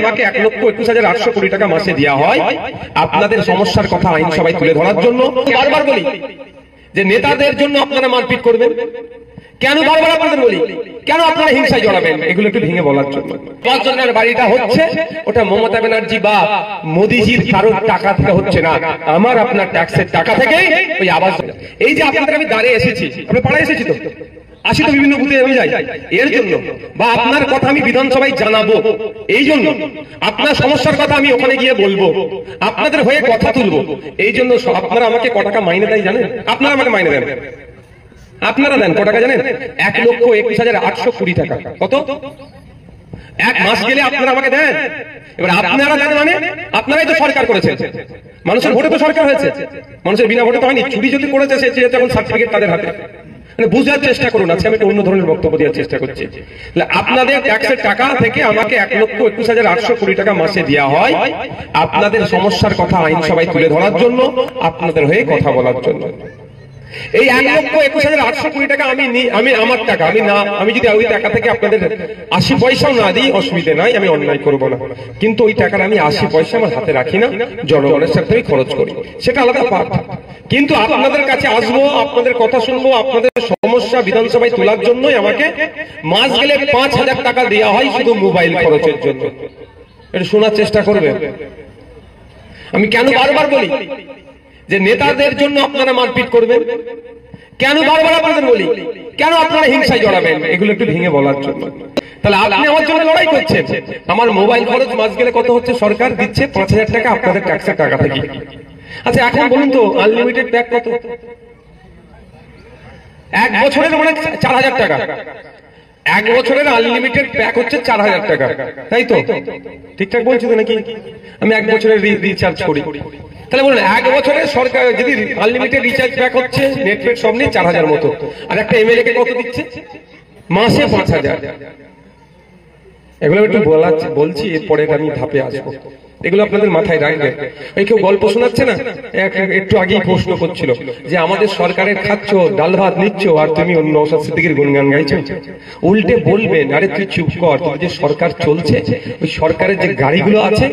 আমাকে 1,21,800 কোটি টাকা মাসে দেওয়া হয় আপনাদের সমস্যার কথা আইনসভায় তুলে ধরার জন্য। বারবার বলি যে নেতাদের জন্য আপনারা মারপিট করবেন কেন, বারবার আপনাদের বলি কেন আপনারা হিংসায় জড়াবেন, এগুলো একটু ভেঙে বলার জন্য। 5 জনের বাড়িটা হচ্ছে ওটা মমতা ব্যানার্জি বা মোদিজির কারোর টাকা থেকে হচ্ছে না, আমার আপনার ট্যাক্সের টাকা থেকে ওই আবাস। এই যে আপনাদের আমি দাঁড়িয়ে এসেছি, আপনি পাড়ায় এসেছি তো, আসি তো বিভিন্ন বুথে আমি যাই এর জন্য, বা আপনার কথা আমি বিধানসভায় জানাবো এই জন্য, আপনার সমস্যার কথা আমি ওখানে গিয়ে বলবো, আপনাদের হয়ে কথা তুলবো এই জন্য। আপনারা আমাকে ক টাকা মাইনে দেয় জানেন? আপনারা আমাকে মাইনে দেন, আপনারা দেন ক টাকা জানেন? 1,21,800 কোটি টাকা। কত? এক মাস গেলে আপনারা আমাকে দেন। এবার আপনারা দেন মানে আপনারাই তো সরকার করেছেন, মানুষের ভোটে তো সরকার হয়েছে, মানুষের বিনা ভোটে তো হয়নি। চুরি যদি করেছে সে তখন সার্টিফিকেট তাদের হাতে। বুঝার চেষ্টা করুন, আজকে আমি একটা অন্য ধরনের বক্তব্য দেওয়ার চেষ্টা করছি। আপনাদের ট্যাক্সের টাকা থেকে আমাকে 1,21,800 কোটি টাকা মাসে দেওয়া হয় আপনাদের সমস্যার কথা আইনসভায় তুলে ধরার জন্য, আপনাদের হয়ে কথা বলার জন্য। এই 1,21,800 কোটি টাকা আমি আমার টাকা, আমি যদি ওই টাকা থেকে আপনাদের 80 পয়সাও না দিই অসুবিধা নাই, আমি অন্যায় করবো না, কিন্তু ওই টাকার আমি 80 পয়সা আমার হাতে রাখি না, জনগণের সাথে আমি খরচ করি, সেটা আলাদা পাঠ। কিন্তু আপনাদের কাছে আসবো, আপনাদের কথা শুনবো, আপনাদের সমস্যা বিধানসভায় তোলার জন্যই আমাকে মাস গেলে 5,000 টাকা দেওয়া হয় শুধু মোবাইল খরচের জন্য। এটা শোনার চেষ্টা করবেন। আমি কেন বারবার বলি যে নেতাদের জন্য আপনারা মারপিট করবেন কেন, বারবার আপনাদের বলি কেন আপনারা হিংসায় জড়াবেন, এগুলো একটু ভেঙে বলার জন্য। তাহলে আপনি আমার জন্য লড়াই করছেন, আমার মোবাইল খরচ মাস গেলে কত হচ্ছে? সরকার দিচ্ছে 5,000 টাকা আপনাদের ট্যাক্সের টাকা থেকে। আচ্ছা এখন বলুন তো আনলিমিটেড প্যাক কত? 1 বছরের মানে 4,000 টাকা। 1 বছরের আনলিমিটেড প্যাক হচ্ছে 4,000 টাকা, তাই তো? ঠিকঠাক বলছি তো নাকি? আমি 1 বছরের রিচার্জ করি, তাহলে বলুন 1 বছরের সরকার যদি আনলিমিটেড রিচার্জ প্যাক হচ্ছে নেটওয়ার্ক সব নিয়ে 4,000 মতো, আর একটা এমএলএ কে কত দিচ্ছে? মাসে 5,000। এগুলো একটু বলছি, এরপরে আমি ধাপে আসবো, এগুলো আপনাদের মাথায় রাখবেন। ওই কেউ গল্প শোনাচ্ছে না, একটু আগেই প্রশ্ন করছিল যে আমাদের সরকারের খাচ্ছ, ডাল ভাত নিচ্ছ, আর তুমি নওশাদ সিদ্দিকীর গুণগান গাইছো। উল্টে বলবেন আরে তুই চুপ কর, তোর যে সরকার চলছে ওই সরকারের যে গাড়িগুলো আছে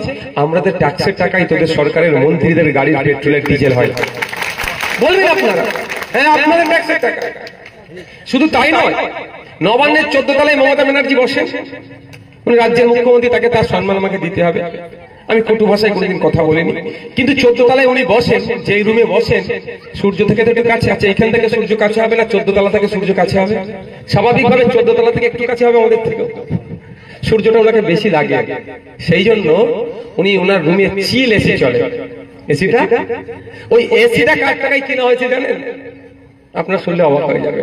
আমাদের ট্যাক্সের টাকায় তোদের সরকারের মন্ত্রীদের গাড়ির পেট্রোলের ডিজেল হয়, বলবেন আপনারা। হ্যাঁ আপনাদের ট্যাক্সের টাকা। শুধু তাই নয়, নবান্নের 14 তলায় মমতা ব্যানার্জি বসেন, উনি রাজ্যের মুখ্যমন্ত্রী, তাকে তার সম্মান আমাকে দিতে হবে। আমি কটু ভাষায় কোনোদিন কথা বলিনি, কিন্তু 14 তলায় উনি বসেন, যে রুমে বসেন সূর্য থেকে তো একটু কাছে আছে, এখান থেকে সূর্য কাছে হবে না, 14 তলা থেকে সূর্য কাছে হবে, স্বাভাবিকভাবে 14 তলা থেকে একটু কাছে হবে আমাদের থেকে, সূর্যটা ওনাকে বেশি লাগে, সেই জন্য উনি ওনার রুমে চিল এসি চলে। এসিটা, ওই এসিটা কার টাকায় কেনা হয়েছে জানেন? আপনার শুনলে অবাক হয়ে যাবে।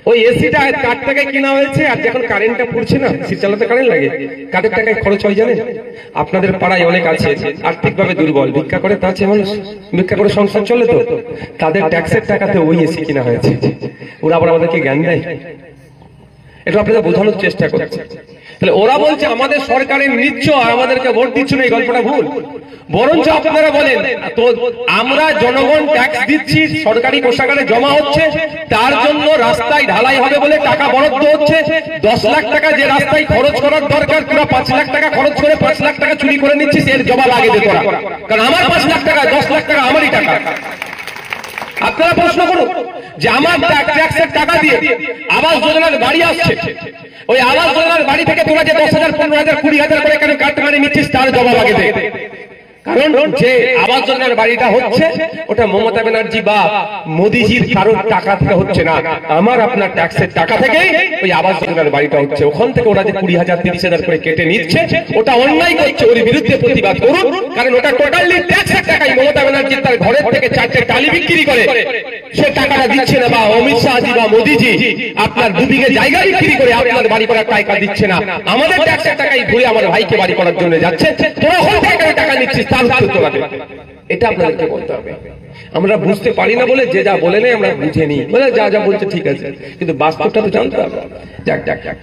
ওই এসিটা কার টাকায় কেনা হয়েছে, আর যখন কারেন্টটা পড়ছে না, এসি চালাতে কারেন্ট লাগে, কাদের টাকায় খরচ হয় জানেন? আপনাদের পাড়ায় অনেক আছে আর্থিকভাবে দুর্বল, ভিক্ষা করে, তা আছে মানুষ, ভিক্ষা করে সংসার চলে, তো তাদের ট্যাক্সের টাকাতে ওই এসি কেনা হয়েছে। ওরা আবার আমাদেরকে জ্ঞান দেয়, এটা আপনাদের বোঝানোর চেষ্টা করছে। তাহলে ওরা বলছে আমাদের সরকারের নিচ্ছ আর আমাদেরকে ভোট দিচ্ছ না, এই গল্পটা ভুল। বরঞ্চ আপনারা বলেন তো আমরা জনগণ ট্যাক্স দিচ্ছি, সরকারি কোষাগারে জমা হচ্ছে, তার জন্য রাস্তায় ঢালাই হবে বলে টাকা বরাদ্দ হচ্ছে। 10 লাখ টাকা যে রাস্তায় খরচ করার দরকার, পুরো 5 লাখ টাকা খরচ করে 5 লাখ টাকা চুরি করে নিচ্ছিস, এর জবাব আগে দে তোরা, কারণ আমার 5 লাখ টাকা, 10 লাখ টাকা আমারই টাকা। আপনারা প্রশ্ন করুন যে আমার ট্যাক্সের টাকা দিয়ে আবাস যোজনার বাড়ি আসছে, ওই আবাস যোজনার বাড়ি থেকে তোরা যে 10,000, 15,000, 20,000 করে কেন কাট মানে নিচ্ছিস, তার জবাব আগে দে। কারণ যে আবাস যোজনার বাড়িটা হচ্ছে ওটা মমতা ব্যানার্জি বা মোদিজির কারোর টাকা থেকে হচ্ছে না, আমার আপনার ট্যাক্সের টাকা থেকে ওই আবাস যোজনার বাড়িটা হচ্ছে। ওখান থেকে ওরা যে 20,000, 30,000 করে কেটে নিচ্ছে, ওটা অন্যায় করছে, ওর বিরুদ্ধে প্রতিবাদ করুন, কারণ ওটা টোটালি ট্যাক্সের টাকাই। মমতা ব্যানার্জি তার ঘরের থেকে 4টে টালি বিক্রি করে সে টাকাটা দিচ্ছে না, বা অমিত শাহজি বা মোদিজি আপনার 2 বিঘে জায়গা বিক্রি করে আপনার বাড়ি করার টাকা দিচ্ছে না, আমাদের ট্যাক্সের টাকাই ঘুরে আমার ভাইকে বাড়ি করার জন্য যাচ্ছে, তোরা ওখান থেকে টাকা নিচ্ছিস, তার উত্তর হবে। এটা আপনাদেরকে বলতে হবে। আমরা বুঝতে পারি না বলে যে যা বলে নেই আমরা বুঝে নিই, বলে যা যা বলছে ঠিক আছে, কিন্তু বাস্তবটা তো জানতে হবে। যাক যাক যাক।